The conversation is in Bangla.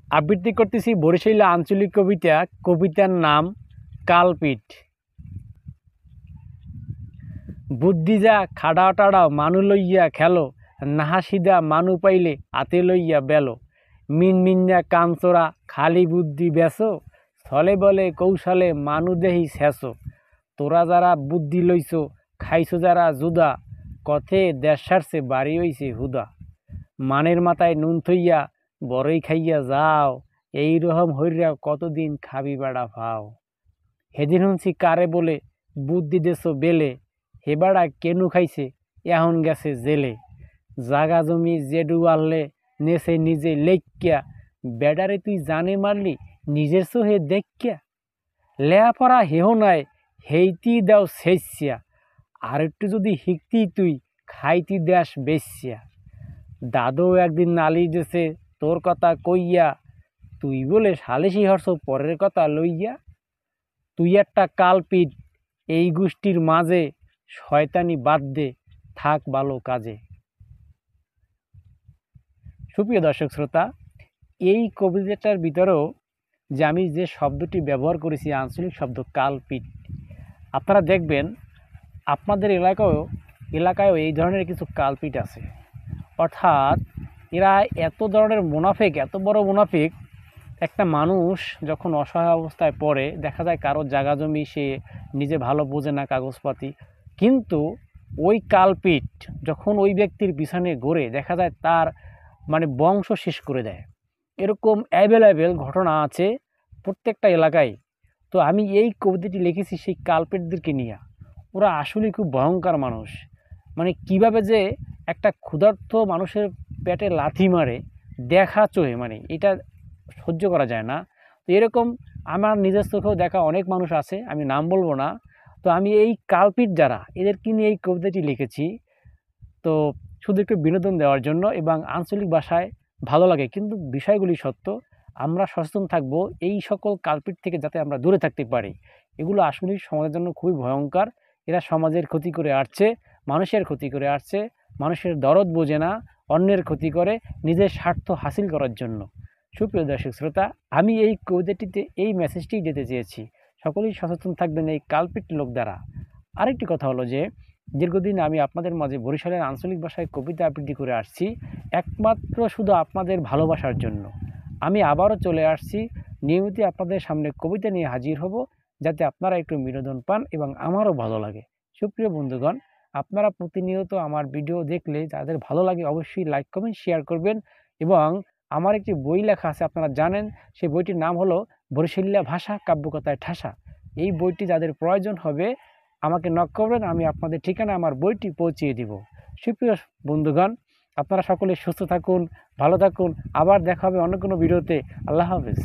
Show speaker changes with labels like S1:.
S1: আবৃত্তি করতেছি বরিশালী আঞ্চলিক কবিতা। কবিতার নাম কালপিট। বুদ্ধি যা খাড়াও টাড়াও মানু লইয়া খেলো, নাহা সিধা মানু পাইলে হাতে লইয়া বেলো। মিনমিন্যা কাঞ্চরা খালি বুদ্ধি বেসো, ছলে বলে কৌশলে মানু দেহি শেষো। তোরা যারা বুদ্ধি লইছ খাইছো যারা জুদা, কথে দেশ সারছে বাড়ি হইছে হুদা। মানের মাথায় নুন থইয়া বড়ই খাইয়া যাও, এই রকম হইরা কতদিন খাবি বেড়া ভাও। হেদিন শুনছি কারে বলে বুদ্ধি দেছো বেলে, হে বেড়া কেনু খাইছে এখন গেছে জেলে। জাগা জমি জেডু আনলে নেছে নিজে লেখিয়া, বেড়ারে তুই জানে মারলি নিজের চোহে দেখিয়া। লেয়া পড়া হেহ নাই হেইতি দাও শেষিয়া, আর একটু যদি হিকতি তুই খাইতি দেশ বেশিয়া। দাদু একদিন নালিশ দেছে তোর কথা কইয়া, তুই বলে সালিশি হরছ পরের কথা লইয়া। তুই একটা কালপিট এই গোষ্ঠীর মাঝে, শয়তানি বাদ দে থাক ভালো কাজে। সুপ্রিয় দর্শক শ্রোতা, এই কবিতাটার ভিতরেও যে আমি যে শব্দটি ব্যবহার করেছি আঞ্চলিক শব্দ কালপিট, আপনারা দেখবেন আপনাদের এলাকায়ও এই ধরনের কিছু কালপিট আছে। অর্থাৎ এরা এত ধরনের মুনাফিক, এত বড় মুনাফিক। একটা মানুষ যখন অসহায় অবস্থায় পড়ে, দেখা যায় কারো জায়গা জমি সে নিজে ভালো বোঝে না, কাগজপাতি, কিন্তু ওই কালপিট যখন ওই ব্যক্তির পিছনে ঘোরে, দেখা যায় তার বংশ শেষ করে দেয়। এরকম অ্যাভেলেবেল ঘটনা আছে প্রত্যেকটা এলাকায়। তো আমি এই কবিতাটি লিখেছি সেই কালপিটদেরকে নিয়ে। ওরা আসলেই খুব ভয়ঙ্কর মানুষ। কিভাবে যে একটা ক্ষুধার্ত মানুষের পেটে লাথি মারে দেখা চোহে, এটা সহ্য করা যায় না। তো এরকম আমার নিজের চোখেও দেখা অনেক মানুষ আছে, আমি নাম বলবো না। তো আমি এই কালপিট যারা, এদেরকে নিয়ে এই কবিতাটি লিখেছি। তো শুধু একটু বিনোদন দেওয়ার জন্য, এবং আঞ্চলিক ভাষায় ভালো লাগে, কিন্তু বিষয়গুলি সত্য। আমরা সচেতন থাকব এই সকল কালপিট থেকে, যাতে আমরা দূরে থাকতে পারি। এগুলো আসলেই সমাজের জন্য খুবই ভয়ঙ্কর। এরা সমাজের ক্ষতি করে আসছে, মানুষের ক্ষতি করে আসছে, মানুষের দরদ বোঝে না, অন্যের ক্ষতি করে নিজের স্বার্থ হাসিল করার জন্য। সুপ্রিয় দর্শক শ্রোতা, আমি এই কবিতাটিতে এই মেসেজটি দিতে চেয়েছি, সকলেই সচেতন থাকবেন এই কালপিট লোক দ্বারা। আরেকটি কথা হলো যে, দীর্ঘদিন আমি আপনাদের মাঝে বরিশালের আঞ্চলিক ভাষায় কবিতা আবৃত্তি করে আসছি, একমাত্র শুধু আপনাদের ভালোবাসার জন্য। আমি আবারও চলে আসছি, নিয়মিত আপনাদের সামনে কবিতা নিয়ে হাজির হব, যাতে আপনারা একটু বিনোদন পান এবং আমারও ভালো লাগে। সুপ্রিয় বন্ধুগণ, আপনারা প্রতিনিয়ত আমার ভিডিও দেখলে যাদের ভালো লাগে অবশ্যই লাইক কমেন্ট শেয়ার করবেন। এবং আমার একটি বই লেখা আছে, আপনারা জানেন, সেই বইটির নাম হলো বরিশালিয়া ভাষা কাব্যকথায় ঠাসা। এই বইটি যাদের প্রয়োজন হবে আমাকে নক করবেন, আমি আপনাদের ঠিকানা আমার বইটি পৌঁছিয়ে দিব। সুপ্রিয় বন্ধুগণ, আপনারা সকলে সুস্থ থাকুন, ভালো থাকুন। আবার দেখা হবে অন্য কোনো ভিডিওতে। আল্লাহ হাফেজ।